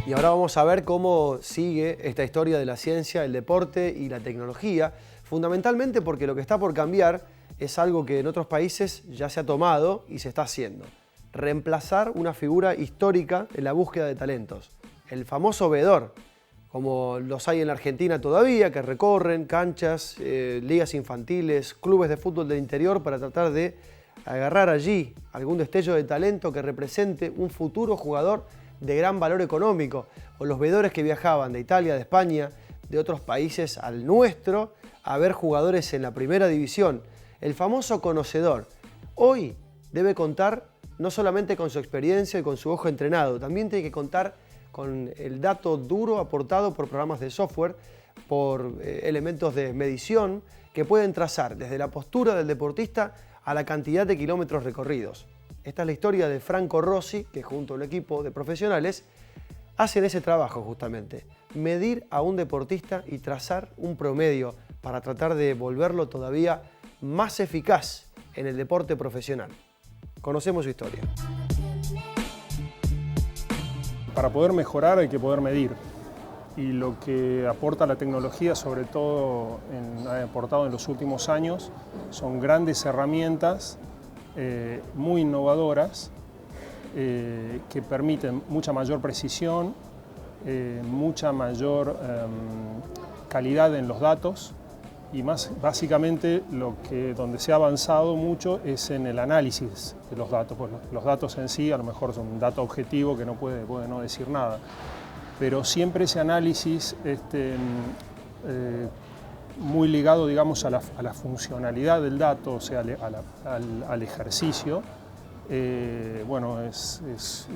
Y ahora vamos a ver cómo sigue esta historia de la ciencia, el deporte y la tecnología, fundamentalmente porque lo que está por cambiar es algo que en otros países ya se ha tomado y se está haciendo. Reemplazar una figura histórica en la búsqueda de talentos. El famoso veedor, como los hay en la Argentina todavía, que recorren canchas, ligas infantiles, clubes de fútbol del interior para tratar de agarrar allí algún destello de talento que represente un futuro jugador de gran valor económico, o los veedores que viajaban de Italia, de España, de otros países al nuestro, a ver jugadores en la primera división. El famoso conocedor. Hoy debe contar no solamente con su experiencia y con su ojo entrenado, también tiene que contar con el dato duro aportado por programas de software, por elementos de medición que pueden trazar desde la postura del deportista a la cantidad de kilómetros recorridos. Esta es la historia de Franco Rossi, que junto a un equipo de profesionales hacen ese trabajo justamente. Medir a un deportista y trazar un promedio para tratar de volverlo todavía más eficaz en el deporte profesional. Conocemos su historia. Para poder mejorar hay que poder medir. Y lo que aporta la tecnología, sobre todo ha aportado en los últimos años, son grandes herramientas muy innovadoras que permiten mucha mayor precisión, mucha mayor calidad en los datos y básicamente donde se ha avanzado mucho es en el análisis de los datos. Pues los datos en sí a lo mejor son un dato objetivo que no puede no decir nada, pero siempre ese análisis muy ligado, digamos, a la funcionalidad del dato, o sea, al ejercicio, bueno,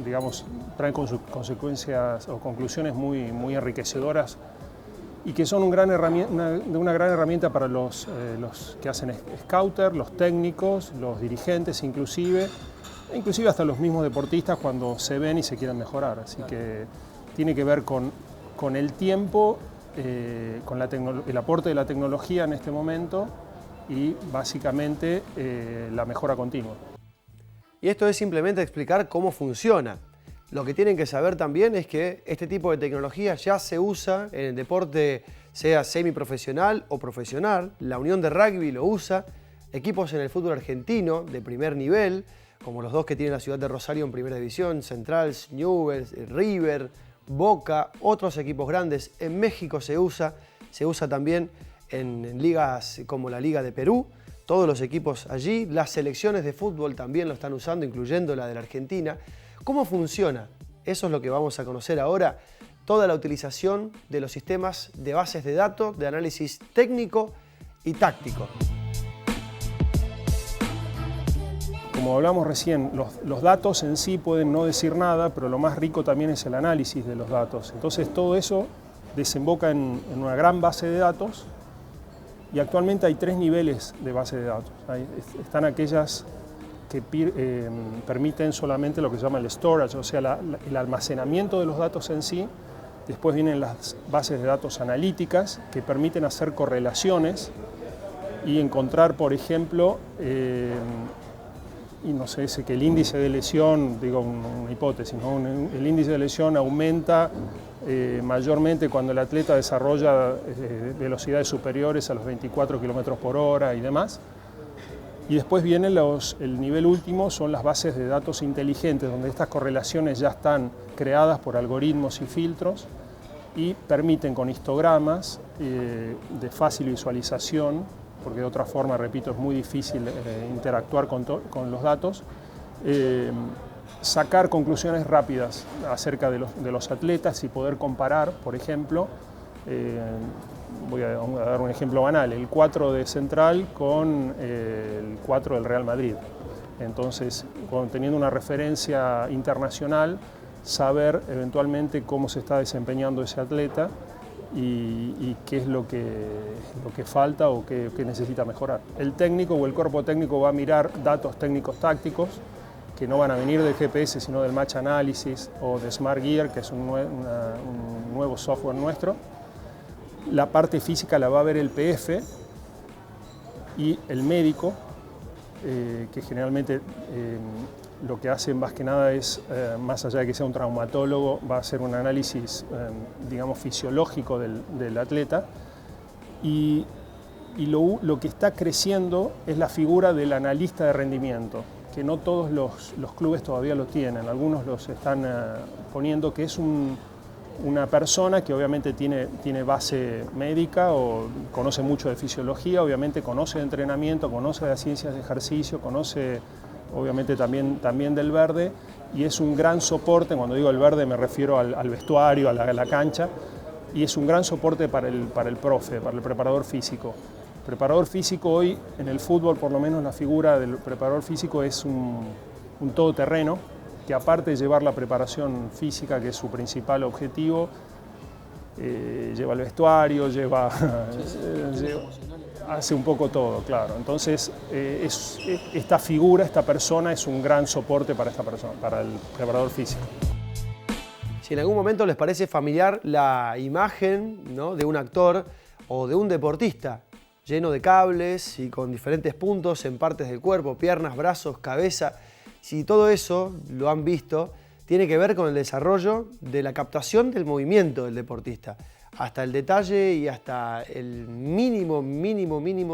digamos, traen consecuencias o conclusiones muy enriquecedoras y que son una gran herramienta para los que hacen scouter, los técnicos, los dirigentes inclusive hasta los mismos deportistas cuando se ven y se quieren mejorar. Así que tiene que ver con el tiempo, con el aporte de la tecnología en este momento y básicamente la mejora continua. Y esto es simplemente explicar cómo funciona. Lo que tienen que saber también es que este tipo de tecnología ya se usa en el deporte, sea semiprofesional o profesional. La Unión de Rugby lo usa, equipos en el fútbol argentino de primer nivel, como los dos que tiene la ciudad de Rosario en primera división, Central, Newell's, River, Boca, otros equipos grandes. En México se usa también en ligas como la Liga de Perú, todos los equipos allí, las selecciones de fútbol también lo están usando, incluyendo la de la Argentina. ¿Cómo funciona? Eso es lo que vamos a conocer ahora, toda la utilización de los sistemas de bases de datos, de análisis técnico y táctico. Como hablamos recién, los datos en sí pueden no decir nada, pero lo más rico también es el análisis de los datos. Entonces todo eso desemboca en una gran base de datos y actualmente hay 3 niveles de base de datos. Están aquellas que permiten solamente lo que se llama el storage, o sea, el almacenamiento de los datos en sí. Después vienen las bases de datos analíticas que permiten hacer correlaciones y encontrar, por ejemplo, y no sé, que el índice de lesión, digo una hipótesis, ¿no? El índice de lesión aumenta mayormente cuando el atleta desarrolla velocidades superiores a los 24 km/h y demás. Y después viene el nivel último, son las bases de datos inteligentes, donde estas correlaciones ya están creadas por algoritmos y filtros y permiten con histogramas de fácil visualización, porque de otra forma, repito, es muy difícil interactuar con los datos, sacar conclusiones rápidas acerca de los atletas y poder comparar, por ejemplo, voy a dar un ejemplo banal, el 4 de Central con el 4 del Real Madrid. Entonces, teniendo una referencia internacional, saber eventualmente cómo se está desempeñando ese atleta y qué es lo que falta o qué necesita mejorar. El técnico o el cuerpo técnico va a mirar datos técnicos tácticos que no van a venir del GPS, sino del Match Analysis o de Smart Gear, que es un nuevo software nuestro. La parte física la va a ver el PF y el médico, que generalmente lo que hace más que nada es, más allá de que sea un traumatólogo, va a hacer un análisis, digamos, fisiológico del atleta. Y lo que está creciendo es la figura del analista de rendimiento, que no todos los clubes todavía lo tienen. Algunos los están poniendo, que es una persona que obviamente tiene base médica o conoce mucho de fisiología, obviamente conoce de entrenamiento, conoce de las ciencias de ejercicio, conoce obviamente también del verde, y es un gran soporte. Cuando digo el verde me refiero al vestuario, a la cancha, y es un gran soporte para el profe, para el preparador físico. El preparador físico hoy, en el fútbol por lo menos, la figura del preparador físico es un todoterreno, que aparte de llevar la preparación física, que es su principal objetivo, lleva el vestuario, hace un poco todo, claro. Entonces, esta figura, esta persona, es un gran soporte para esta persona, para el preparador físico. Si en algún momento les parece familiar la imagen, ¿no?, de un actor o de un deportista, lleno de cables y con diferentes puntos en partes del cuerpo, piernas, brazos, cabeza, si todo eso lo han visto, tiene que ver con el desarrollo de la captación del movimiento del deportista, hasta el detalle y hasta el mínimo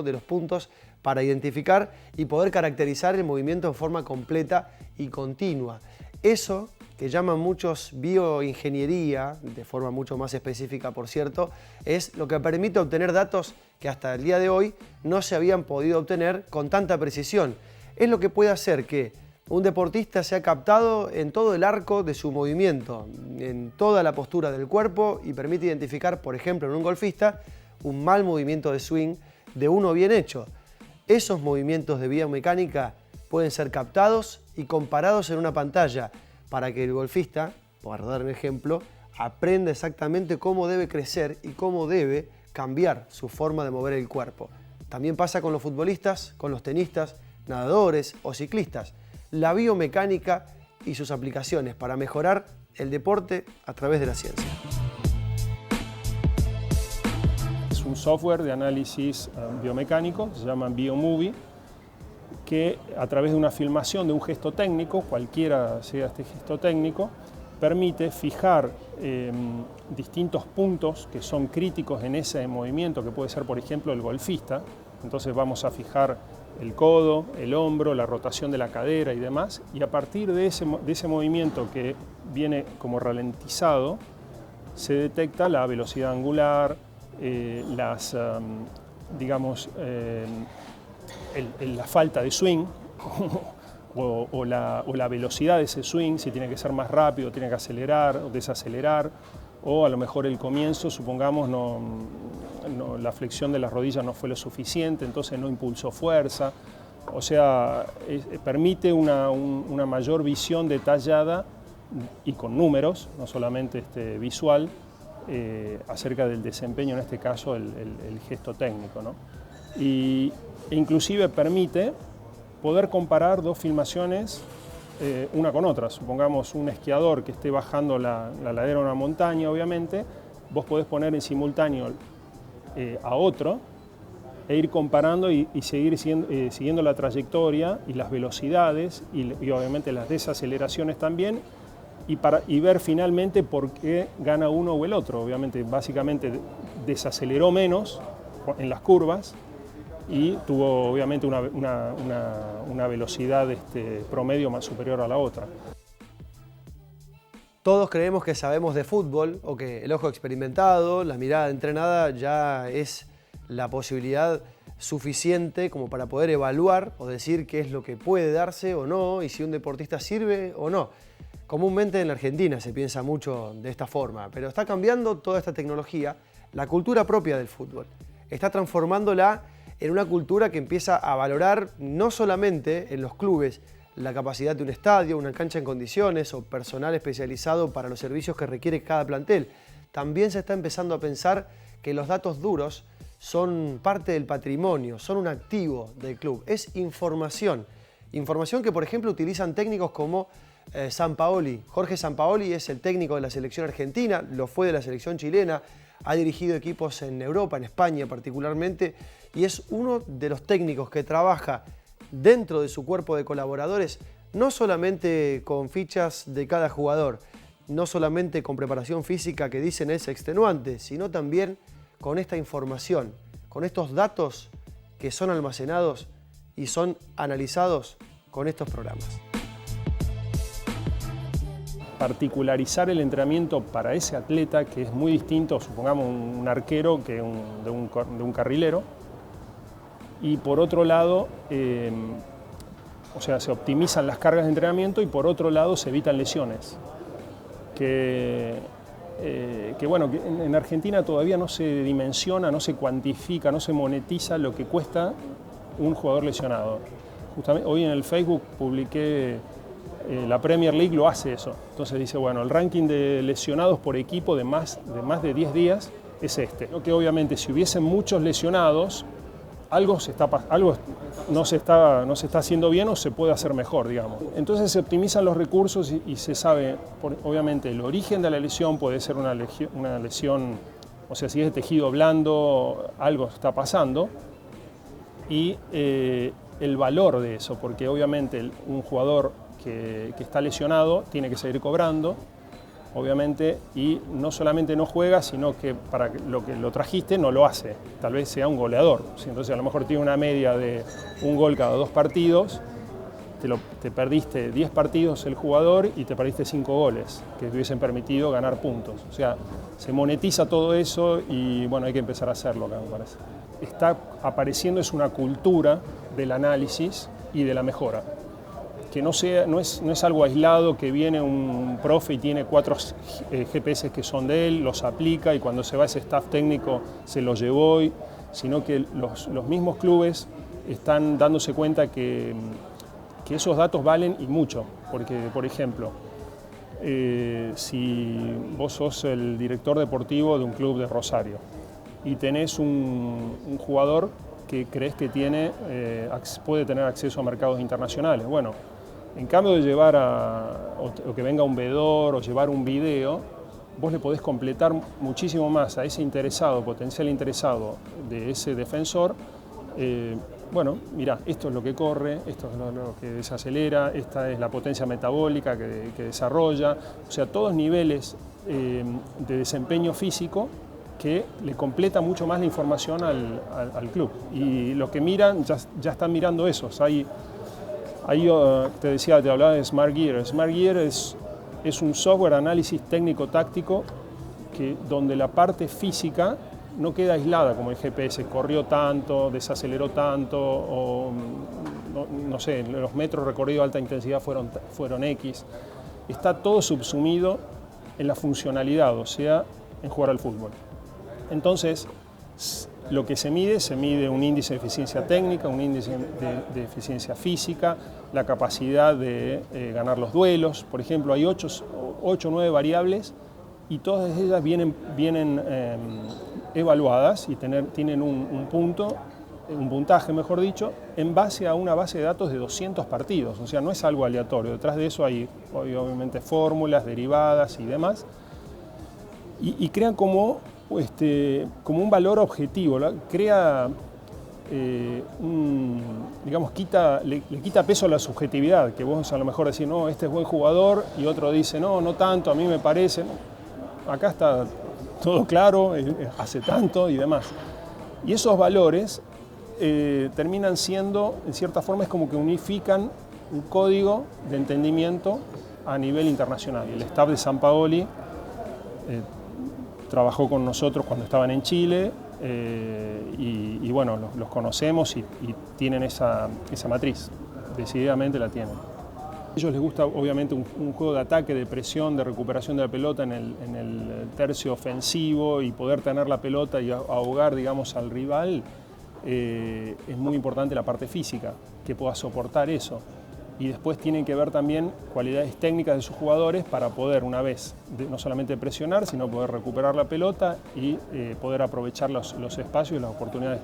de los puntos para identificar y poder caracterizar el movimiento en forma completa y continua. Eso, que llaman muchos bioingeniería, de forma mucho más específica por cierto, es lo que permite obtener datos que hasta el día de hoy no se habían podido obtener con tanta precisión. Es lo que puede hacer que un deportista sea captado en todo el arco de su movimiento, en toda la postura del cuerpo, y permite identificar, por ejemplo, en un golfista, un mal movimiento de swing de uno bien hecho. Esos movimientos de biomecánica pueden ser captados y comparados en una pantalla para que el golfista, por dar un ejemplo, aprenda exactamente cómo debe crecer y cómo debe cambiar su forma de mover el cuerpo. También pasa con los futbolistas, con los tenistas, nadadores o ciclistas. La biomecánica y sus aplicaciones para mejorar el deporte a través de la ciencia. Es un software de análisis biomecánico, se llama Biomovie, que a través de una filmación de un gesto técnico, cualquiera sea este gesto técnico, permite fijar distintos puntos que son críticos en ese movimiento, que puede ser, por ejemplo, el golfista. Entonces vamos a fijar el codo, el hombro, la rotación de la cadera y demás, y a partir de ese movimiento que viene como ralentizado, se detecta la velocidad angular, la falta de swing o la velocidad de ese swing, si tiene que ser más rápido, tiene que acelerar o desacelerar, o a lo mejor el comienzo, supongamos, la flexión de las rodillas no fue lo suficiente, entonces no impulsó fuerza. O sea, permite una mayor visión detallada y con números, no solamente visual, acerca del desempeño, en este caso el gesto técnico, ¿no? E inclusive permite poder comparar dos filmaciones una con otra. Supongamos un esquiador que esté bajando la ladera de una montaña, obviamente, vos podés poner en simultáneo a otro e ir comparando y seguir siguiendo la trayectoria y las velocidades y obviamente las desaceleraciones también, y ver finalmente por qué gana uno o el otro. Obviamente, básicamente desaceleró menos en las curvas y tuvo obviamente una velocidad promedio más superior a la otra. Todos creemos que sabemos de fútbol o que el ojo experimentado, la mirada entrenada ya es la posibilidad suficiente como para poder evaluar o decir qué es lo que puede darse o no y si un deportista sirve o no. Comúnmente en la Argentina se piensa mucho de esta forma, pero está cambiando toda esta tecnología, la cultura propia del fútbol. Está transformándola en una cultura que empieza a valorar no solamente en los clubes la capacidad de un estadio, una cancha en condiciones o personal especializado para los servicios que requiere cada plantel. También se está empezando a pensar que los datos duros son parte del patrimonio, son un activo del club, es información. Información que, por ejemplo, utilizan técnicos como Sampaoli. Jorge Sampaoli es el técnico de la selección argentina, lo fue de la selección chilena, ha dirigido equipos en Europa, en España particularmente, y es uno de los técnicos que trabaja dentro de su cuerpo de colaboradores no solamente con fichas de cada jugador, no solamente con preparación física que dicen es extenuante, sino también con esta información, con estos datos que son almacenados y son analizados con estos programas. Particularizar el entrenamiento para ese atleta, que es muy distinto, supongamos un arquero que de un carrilero, y por otro lado, o sea, se optimizan las cargas de entrenamiento y por otro lado se evitan lesiones. Que bueno, que en Argentina todavía no se dimensiona, no se cuantifica, no se monetiza lo que cuesta un jugador lesionado. Justamente hoy en el Facebook publiqué, la Premier League lo hace eso. Entonces dice, bueno, el ranking de lesionados por equipo de más de 10 días es este. Que obviamente si hubiesen muchos lesionados, algo no se está haciendo bien o se puede hacer mejor, digamos. Entonces se optimizan los recursos y se sabe, obviamente, el origen de la lesión puede ser una lesión, o sea, si es de tejido blando, algo está pasando, y el valor de eso, porque obviamente un jugador que está lesionado tiene que seguir cobrando, obviamente, y no solamente no juega, sino que para lo que lo trajiste no lo hace. Tal vez sea un goleador. Entonces a lo mejor tiene una media de un gol cada 2 partidos, te perdiste 10 partidos el jugador y te perdiste 5 goles que te hubiesen permitido ganar puntos. O sea, se monetiza todo eso y bueno, hay que empezar a hacerlo acá, me parece. Está apareciendo es una cultura del análisis y de la mejora. Que no es algo aislado, que viene un profe y tiene 4 GPS que son de él, los aplica y cuando se va ese staff técnico se los llevó, sino que los mismos clubes están dándose cuenta que esos datos valen y mucho. Porque, por ejemplo, si vos sos el director deportivo de un club de Rosario y tenés un jugador que crees que puede tener acceso a mercados internacionales, bueno, en cambio de llevar o que venga un vedor o llevar un video, vos le podés completar muchísimo más a ese interesado, potencial interesado de ese defensor. Bueno, mirá, esto es lo que corre, esto es lo que desacelera, esta es la potencia metabólica que desarrolla, o sea, todos niveles de desempeño físico que le completa mucho más la información al club. Y los que miran ya están mirando esos. Ahí te hablaba de Smart Gear. Smart Gear es un software de análisis técnico-táctico donde la parte física no queda aislada, como el GPS, corrió tanto, desaceleró tanto, o no sé, los metros recorridos de alta intensidad fueron X. Está todo subsumido en la funcionalidad, o sea, en jugar al fútbol. Entonces, lo que se mide un índice de eficiencia técnica, un índice de eficiencia física, la capacidad de ganar los duelos. Por ejemplo, hay 8 o 9 variables y todas ellas vienen evaluadas y tienen un puntaje, mejor dicho, en base a una base de datos de 200 partidos. O sea, no es algo aleatorio. Detrás de eso hay obviamente fórmulas, derivadas y demás. Y crean como un valor objetivo, crea, digamos, le quita peso a la subjetividad, que vos a lo mejor decís, no, este es buen jugador, y otro dice, no tanto, a mí me parece. Acá está todo claro, hace tanto y demás. Y esos valores terminan siendo, en cierta forma, es como que unifican un código de entendimiento a nivel internacional. El staff de Sampaoli trabajó con nosotros cuando estaban en Chile y bueno, los conocemos y tienen esa matriz, decididamente la tienen. A ellos les gusta obviamente un juego de ataque, de presión, de recuperación de la pelota en el tercio ofensivo y poder tener la pelota y ahogar, digamos, al rival. Es muy importante la parte física, que pueda soportar eso. Y después tienen que ver también cualidades técnicas de sus jugadores para poder, una vez, no solamente presionar, sino poder recuperar la pelota y poder aprovechar los espacios y las oportunidades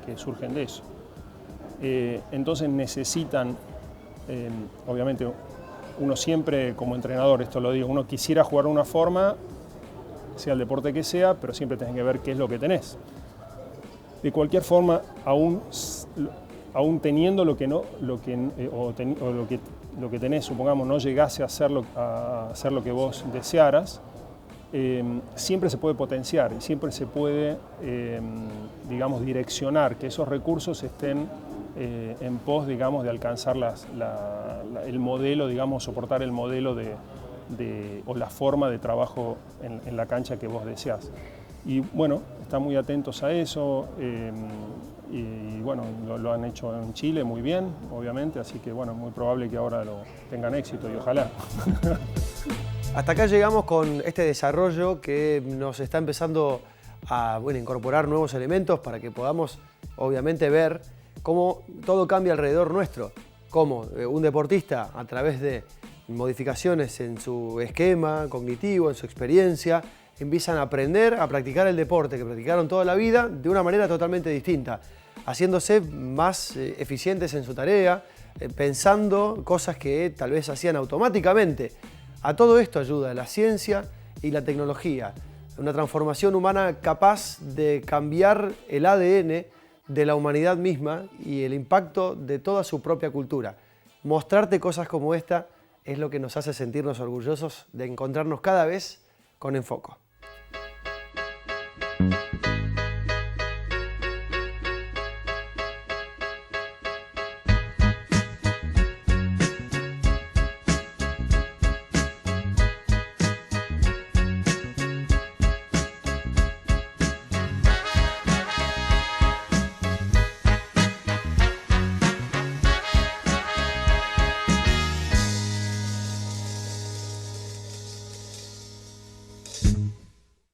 que surgen de eso. Entonces necesitan, obviamente, uno siempre como entrenador, esto lo digo, uno quisiera jugar de una forma, sea el deporte que sea, pero siempre tenés que ver qué es lo que tenés. De cualquier forma, aún teniendo lo que lo que tenés, supongamos, no llegase a hacer lo que vos desearas, siempre se puede potenciar y siempre se puede, digamos, direccionar que esos recursos estén en pos, digamos, de alcanzar el modelo, digamos, soportar el modelo o la forma de trabajo en la cancha que vos deseás. Y bueno, están muy atentos a eso y bueno, lo han hecho en Chile muy bien, obviamente, así que bueno, muy probable que ahora lo tengan éxito y ojalá. Hasta acá llegamos con este desarrollo que nos está empezando a incorporar nuevos elementos para que podamos, obviamente, ver cómo todo cambia alrededor nuestro. Cómo un deportista, a través de modificaciones en su esquema cognitivo, en su experiencia, empiezan a aprender a practicar el deporte que practicaron toda la vida de una manera totalmente distinta, haciéndose más eficientes en su tarea, pensando cosas que tal vez hacían automáticamente. A todo esto ayuda la ciencia y la tecnología, una transformación humana capaz de cambiar el ADN de la humanidad misma y el impacto de toda su propia cultura. Mostrarte cosas como esta es lo que nos hace sentirnos orgullosos de encontrarnos cada vez con Enfoco.